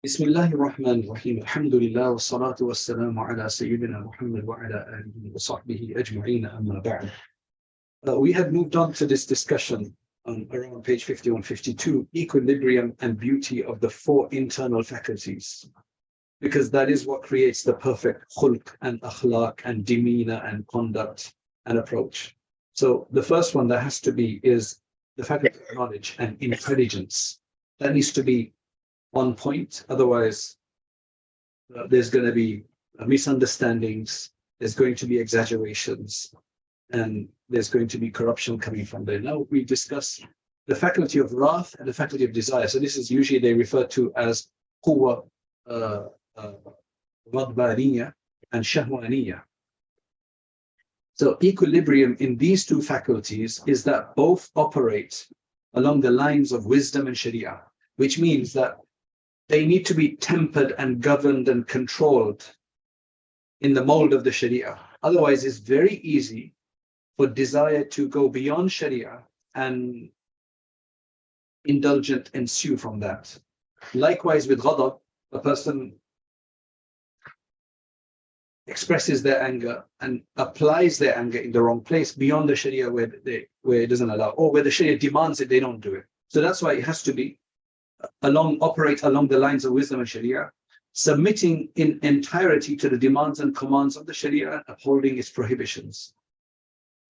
Bismillahir Rahmanir Rahim. Alhamdulillah wa salatu wa salamu ala Sayyidina Muhammad wa ala alihi wa sahbihi ajma'een amma ba'd. We have moved on to this discussion around page 51, 52, equilibrium and beauty of the four internal faculties, because that is what creates the perfect khulq and akhlaq and demeanor and conduct and approach. So the first one that has to be is the faculty of knowledge and intelligence. That needs to be on point, otherwise there's going to be misunderstandings, there's going to be exaggerations, and there's going to be corruption coming from there. Now we discuss the faculty of wrath and the faculty of desire. So this is usually they refer to as quwwa ghadbaniya and shahwaniya. So equilibrium in these two faculties is that both operate along the lines of wisdom and sharia, which means that they need to be tempered and governed and controlled in the mold of the sharia. Otherwise, it's very easy for desire to go beyond sharia and indulgent ensue from that. Likewise with ghadab, a person expresses their anger and applies their anger in the wrong place beyond the sharia where it doesn't allow, or where the sharia demands it, they don't do it. So that's why it has to be operate along the lines of wisdom and sharia, submitting in entirety to the demands and commands of the sharia, upholding its prohibitions.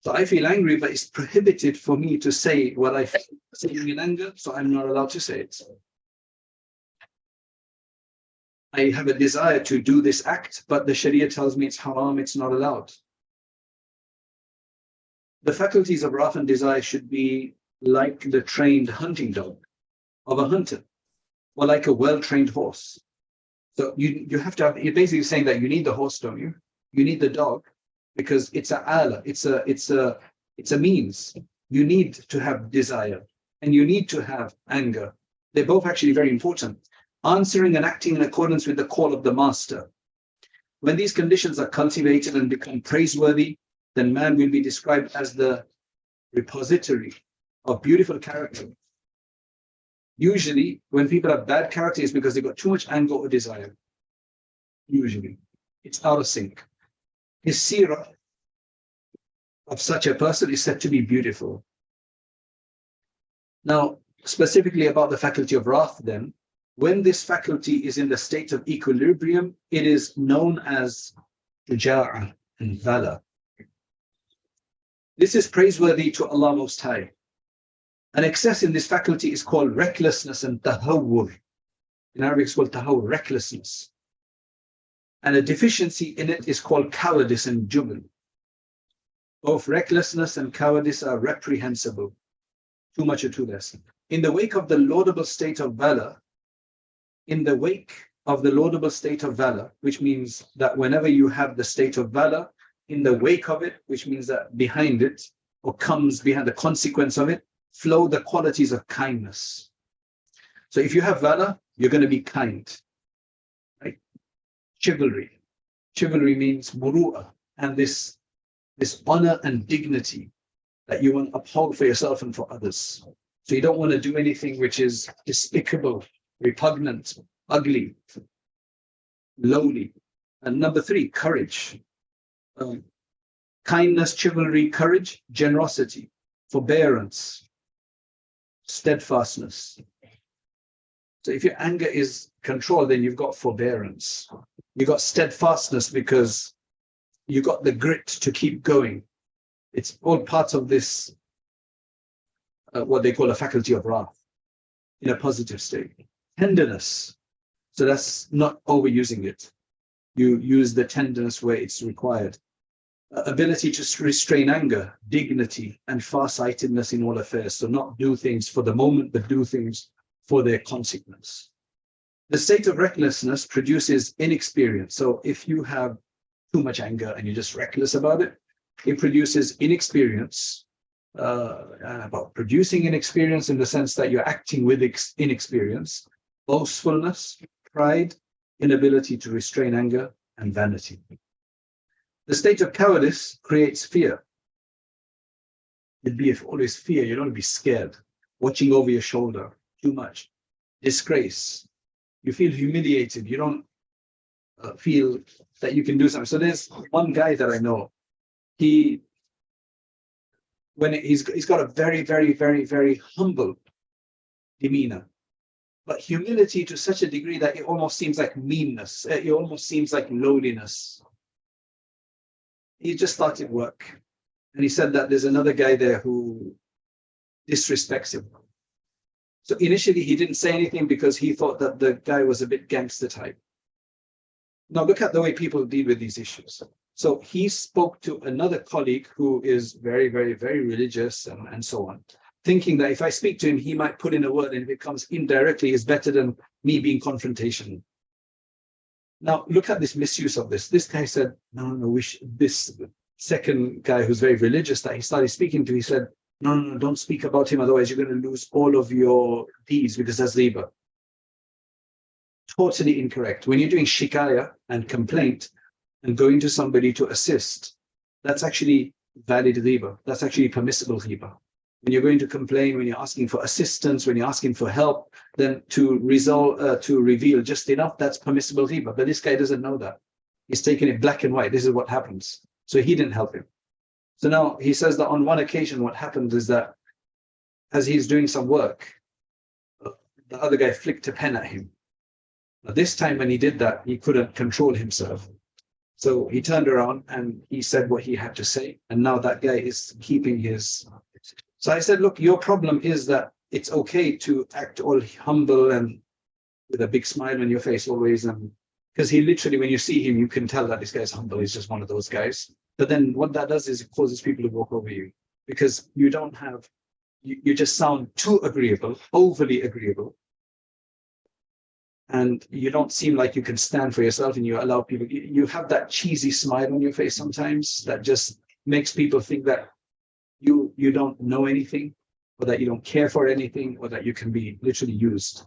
So I feel angry, but it's prohibited for me to say what I feel saying in anger, so I'm not allowed to say it. I have a desire to do this act, but the sharia tells me it's haram, it's not allowed. The faculties of wrath and desire should be like the trained hunting dog of a hunter, or like a well-trained horse. So you have to have, you're basically saying that you need the horse, don't you? You need the dog, because it's a ala, it's a means. You need to have desire and you need to have anger. They're both actually very important. Answering and acting in accordance with the call of the master. When these conditions are cultivated and become praiseworthy, then man will be described as the repository of beautiful character. Usually, when people have bad character, it's because they've got too much anger or desire. Usually, it's out of sync. His seerah of such a person is said to be beautiful. Now, specifically about the faculty of wrath, then, when this faculty is in the state of equilibrium, it is known as shuja'ah and valor. This is praiseworthy to Allah Most High. An excess in this faculty is called recklessness and tahawwur. In Arabic, it's called tahawwur, recklessness. And a deficiency in it is called cowardice and jubn. Both recklessness and cowardice are reprehensible. Too much or too less. In the wake of the laudable state of valor, which means that whenever you have the state of valor, in the wake of it, which means that behind it, or comes behind the consequence of it, flow the qualities of kindness. So if you have valor, you're going to be kind. Right? Chivalry. Chivalry means muru'ah, and this honor and dignity that you want to uphold for yourself and for others. So you don't want to do anything which is despicable, repugnant, ugly, lowly. And number 3, courage. Kindness, chivalry, courage, generosity, forbearance, steadfastness. So if your anger is controlled, then you've got forbearance. You've got steadfastness because you got the grit to keep going. It's all part of this, what they call a faculty of wrath, in a positive state. Tenderness. So that's not overusing it. You use the tenderness where it's required. Ability to restrain anger, dignity, and farsightedness in all affairs. So not do things for the moment, but do things for their consequence. The state of recklessness produces inexperience. So if you have too much anger and you're just reckless about it, it produces inexperience. About producing inexperience in the sense that you're acting with inexperience, boastfulness, pride, inability to restrain anger, and vanity. The state of cowardice creates fear. It'd be always fear. You don't want to be scared, watching over your shoulder too much. Disgrace. You feel humiliated. You don't feel that you can do something. So there's one guy that I know. He's got a very, very, very, very humble demeanor, but humility to such a degree that it almost seems like meanness. It almost seems like lowliness. He just started work, and he said that there's another guy there who disrespects him. So initially he didn't say anything because he thought that the guy was a bit gangster type. Now look at the way people deal with these issues. So he spoke to another colleague who is very, very, very religious and so on, thinking that if I speak to him, he might put in a word, and if it comes indirectly, is better than me being confrontational. Now look at this misuse of this. This guy said, no, this second guy who's very religious that he started speaking to, he said, no, don't speak about him, otherwise you're going to lose all of your deeds, because that's riba. Totally incorrect. When you're doing shikaya and complaint and going to somebody to assist, that's actually valid riba. That's actually permissible riba. When you're going to complain, when you're asking for assistance, when you're asking for help, then to reveal just enough, that's permissible riba. But this guy doesn't know that. He's taken it black and white. This is what happens. So he didn't help him. So now he says that on one occasion, what happened is that as he's doing some work, the other guy flicked a pen at him. Now, this time when he did that, he couldn't control himself. So he turned around and he said what he had to say. And now that guy is keeping his. So I said, look, your problem is that it's okay to act all humble and with a big smile on your face always. And because he literally, when you see him, you can tell that this guy's humble. He's just one of those guys. But then what that does is it causes people to walk over you, because you don't have, you just sound too agreeable, overly agreeable. And you don't seem like you can stand for yourself, and you allow people, you have that cheesy smile on your face sometimes that just makes people think that you don't know anything, or that you don't care for anything, or that you can be literally used.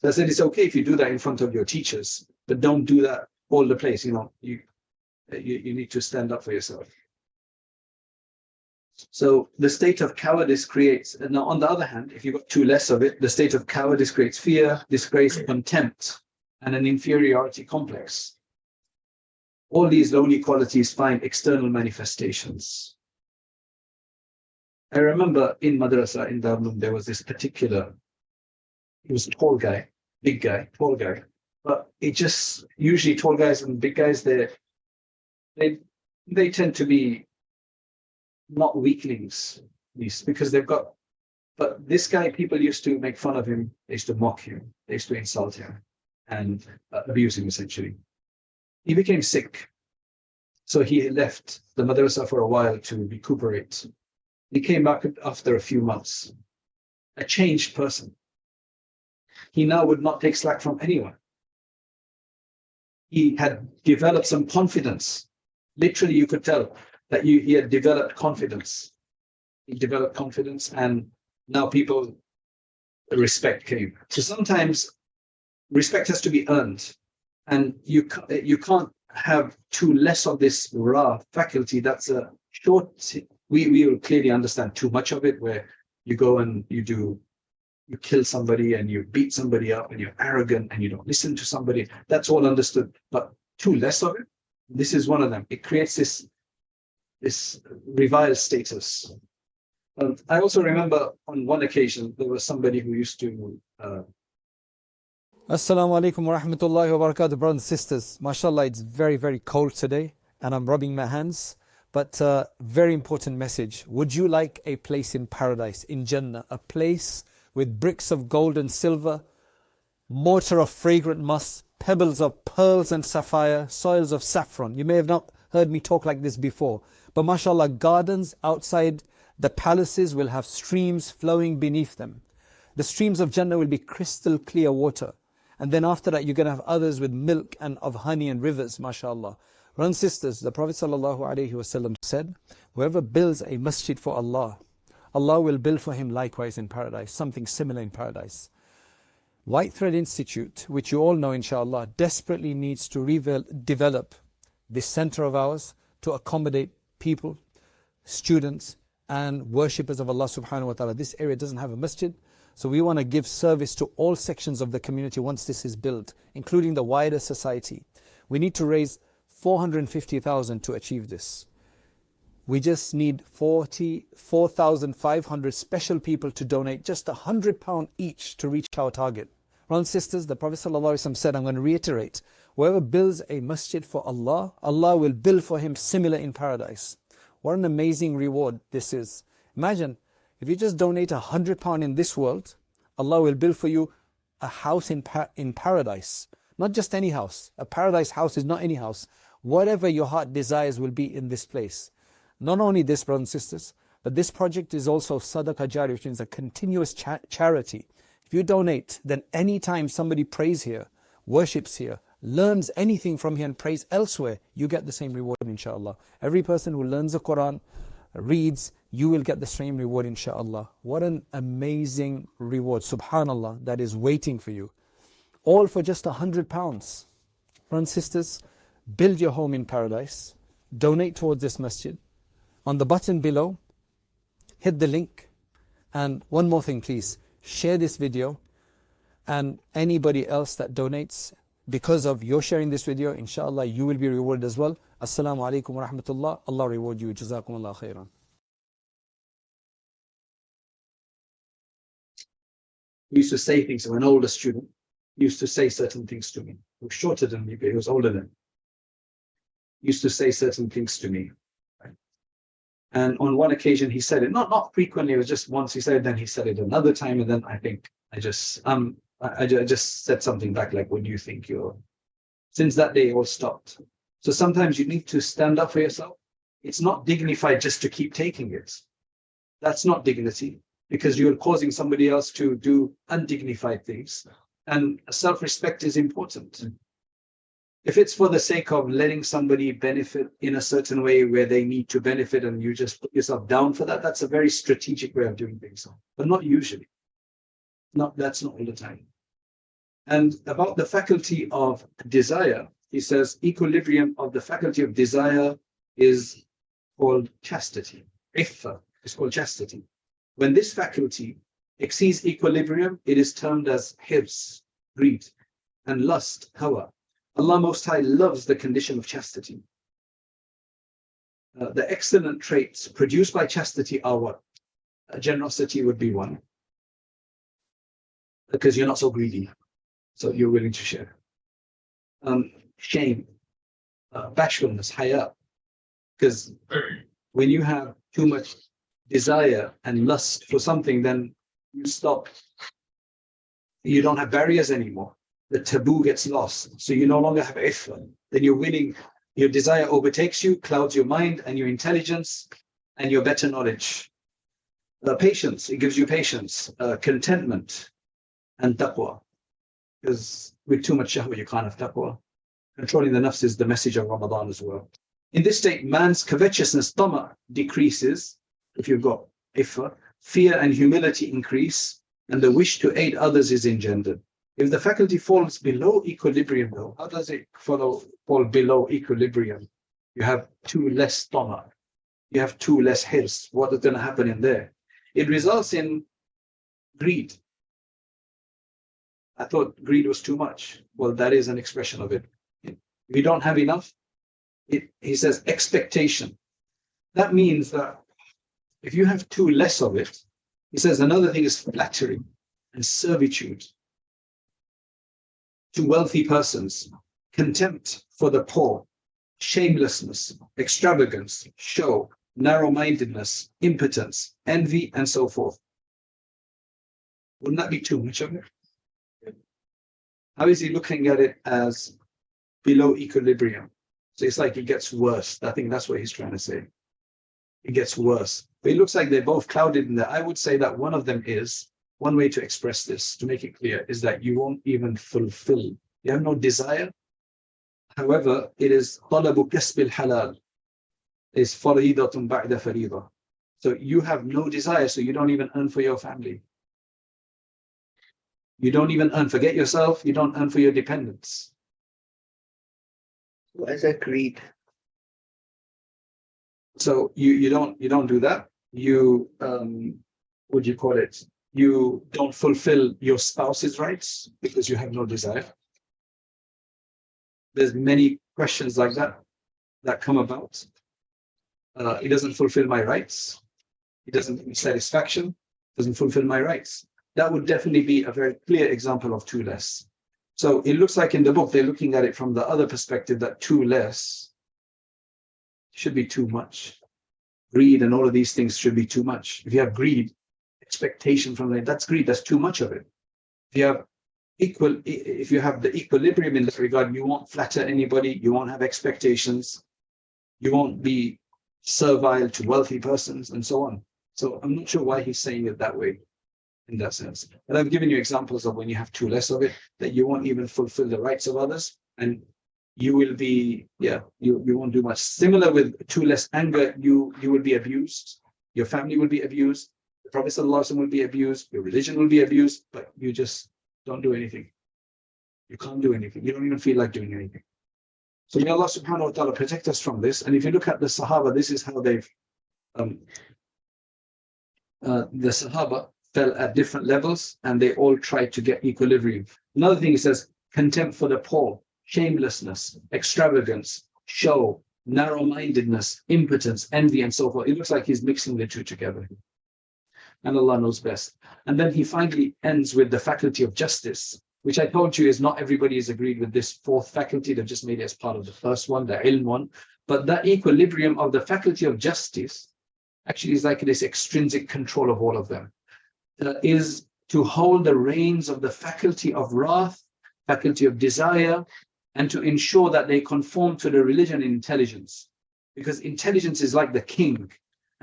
So I said, it's okay if you do that in front of your teachers, but don't do that all the place. You need to stand up for yourself. So the state of cowardice creates, and now on the other hand, if you've got too less of it, the state of cowardice creates fear, disgrace, contempt, and an inferiority complex. All these lowly qualities find external manifestations. I remember in madrasa, in Darul, there was this particular, he was a tall guy, big guy, tall guy. But it just, usually tall guys and big guys, they tend to be not weaklings, at least, because they've got, but this guy, people used to make fun of him, they used to mock him, they used to insult him and abuse him essentially. He became sick. So he left the madrasa for a while to recuperate. He came back after a few months, a changed person. He now would not take slack from anyone. He had developed some confidence. Literally, you could tell that he had developed confidence. He developed confidence, and now people, respect came. So sometimes respect has to be earned, and you can't have too less of this raw faculty. That's a short. We will clearly understand too much of it, where you go and you kill somebody and you beat somebody up and you're arrogant and you don't listen to somebody. That's all understood. But too less of it, this is one of them. It creates this reviled status. I also remember on one occasion, there was somebody who used to... Assalamu alaikum wa rahmatullahi wa barakatuh, brothers and sisters. MashaAllah, it's very, very cold today and I'm rubbing my hands. But very important message. Would you like a place in paradise, in Jannah, a place with bricks of gold and silver, mortar of fragrant musk, pebbles of pearls and sapphire, soils of saffron? You may have not heard me talk like this before, but mashallah, gardens outside the palaces will have streams flowing beneath them. The streams of Jannah will be crystal clear water. And then after that, you're going to have others with milk and of honey and rivers, mashallah. Brothers and sisters, the Prophet ﷺ said, whoever builds a masjid for Allah, Allah will build for him likewise in paradise, something similar in paradise. White Thread Institute, which you all know inshallah, desperately needs to develop this center of ours to accommodate people, students and worshippers of Allah subhanahu wa ta'ala. This area doesn't have a masjid, So we want to give service to all sections of the community once this is built, including the wider society. We need to raise 450,000 to achieve this. We just need 44,500 special people to donate just £100 each to reach our target. Brothers and sisters, the Prophet ﷺ said, I'm going to reiterate, whoever builds a masjid for Allah, Allah will build for him similar in paradise. What an amazing reward this is. Imagine, if you just donate £100 in this world, Allah will build for you a house in paradise. Not just any house. A paradise house is not any house. Whatever your heart desires will be in this place. Not only this, brothers and sisters, but this project is also sadaqah jari, which means a continuous charity. If you donate, then anytime somebody prays here, worships here, learns anything from here and prays elsewhere, you get the same reward, inshallah. Every person who learns the Quran, reads, you will get the same reward, inshallah. What an amazing reward, subhanallah, that is waiting for you. All for just £100. Brothers and sisters, build your home in paradise. Donate towards this masjid. On the button below, hit the link. And one more thing, please. Share this video. And anybody else that donates, because of your sharing this video, inshallah, you will be rewarded as well. Assalamu alaikum wa rahmatullah. Allah reward you. Jazakumullah khairan. He used to say things to an older student. He used to say certain things to me. He was shorter than me, but he was older than me. He used to say certain things to me. Right? And on one occasion he said it, not frequently, it was just once he said it, then he said it another time, and then I think I just said something back like, what do you think you're... Since that day, it all stopped. So sometimes you need to stand up for yourself. It's not dignified just to keep taking it. That's not dignity, because you're causing somebody else to do undignified things. And self-respect is important. If it's for the sake of letting somebody benefit in a certain way where they need to benefit and you just put yourself down for that, that's a very strategic way of doing things. But not usually. That's not all the time. And about the faculty of desire, he says, equilibrium of the faculty of desire is called chastity. Iffa is called chastity. When this faculty exceeds equilibrium, it is termed as hirs, greed, and lust, hawa. Allah Most High loves the condition of chastity. The excellent traits produced by chastity are what? Generosity would be one. Because you're not so greedy, so you're willing to share. Shame, bashfulness, haya. Because when you have too much desire and lust for something, then you stop. You don't have barriers anymore. The taboo gets lost. So you no longer have iffa. Then you're willing, your desire overtakes you, clouds your mind and your intelligence and your better knowledge. Patience, it gives you patience, contentment, and taqwa. Because with too much shahwa, you can't have taqwa. Controlling the nafs is the message of Ramadan as well. In this state, man's covetousness, tama, decreases. If you've got iffa, fear and humility increase, and the wish to aid others is engendered. If the faculty falls below equilibrium, though, how does it fall below equilibrium? You have too less tama, you have too less hirs. What is going to happen in there? It results in greed. I thought greed was too much. Well, that is an expression of it. If you don't have enough, he says expectation. That means that if you have too less of it, he says another thing is flattery and servitude to wealthy persons, contempt for the poor, shamelessness, extravagance, show, narrow-mindedness, impotence, envy, and so forth. Wouldn't that be too much of it? How is he looking at it as below equilibrium? So it's like it gets worse. I think that's what he's trying to say. It gets worse. But it looks like they're both clouded in there. I would say that one of them is, one way to express this, to make it clear, is that you won't even fulfill. You have no desire. However, it is talabu kasbil halal. It's faridatun ba'da farida. So you have no desire, so you don't even earn for your family. You don't even earn. Forget yourself, you don't earn for your dependents. Why is that greed? So you don't do that. You what do you call it? You don't fulfill your spouse's rights because you have no desire. There's many questions like that that come about. It doesn't fulfill my rights. It doesn't give me satisfaction. Doesn't fulfill my rights. That would definitely be a very clear example of two less. So it looks like in the book, they're looking at it from the other perspective that two less should be too much. Greed and all of these things should be too much. If you have greed, expectation from that, that's greed, that's too much of it. If you have the equilibrium in that regard, you won't flatter anybody, you won't have expectations, you won't be servile to wealthy persons, and so on. So I'm not sure why he's saying it that way, in that sense. But I've given you examples of when you have too less of it, that you won't even fulfill the rights of others, and you will be, you won't do much. Similar with too less anger, you will be abused, your family will be abused, the Prophet ﷺ will be abused, your religion will be abused, but you just don't do anything. You can't do anything. You don't even feel like doing anything. So may Allah subhanahu wa ta'ala protect us from this. And if you look at the Sahaba, this is how they've, the Sahaba fell at different levels and they all tried to get equilibrium. Another thing he says, contempt for the poor, shamelessness, extravagance, show, narrow-mindedness, impotence, envy, and so forth. It looks like he's mixing the two together. And Allah knows best. And then he finally ends with the faculty of justice, which I told you is not everybody is agreed with this fourth faculty. They've just made it as part of the first one, the ilm one. But that equilibrium of the faculty of justice actually is like this extrinsic control of all of them. Is to hold the reins of the faculty of wrath, faculty of desire, and to ensure that they conform to the religion in intelligence. Because intelligence is like the king,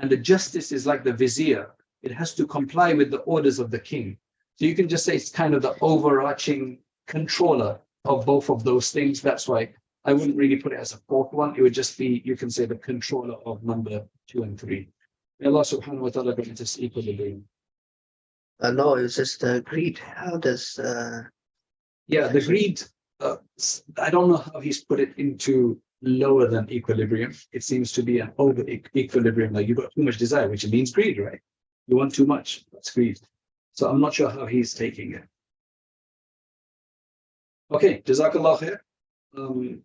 and the justice is like the vizier. It has to comply with the orders of the king. So you can just say it's kind of the overarching controller of both of those things. That's why I wouldn't really put it as a fourth one. It would just be, you can say, the controller of number 2 and 3. May Allah subhanahu wa ta'ala grant us equilibrium. No, it's just greed. How does... the greed, I don't know how he's put it into lower than equilibrium. It seems to be an over equilibrium. Like you've got too much desire, which means greed, right? You want too much, that's greed. So I'm not sure how he's taking it. Okay, Jazakallah khair.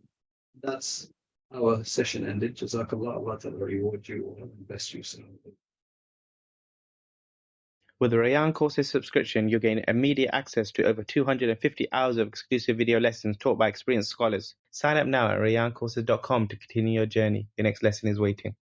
That's our session ended. Jazakallah, Allah Ta'ala reward you and bless you. With the Rayan Courses subscription, you'll gain immediate access to over 250 hours of exclusive video lessons taught by experienced scholars. Sign up now at rayancourses.com to continue your journey. Your next lesson is waiting.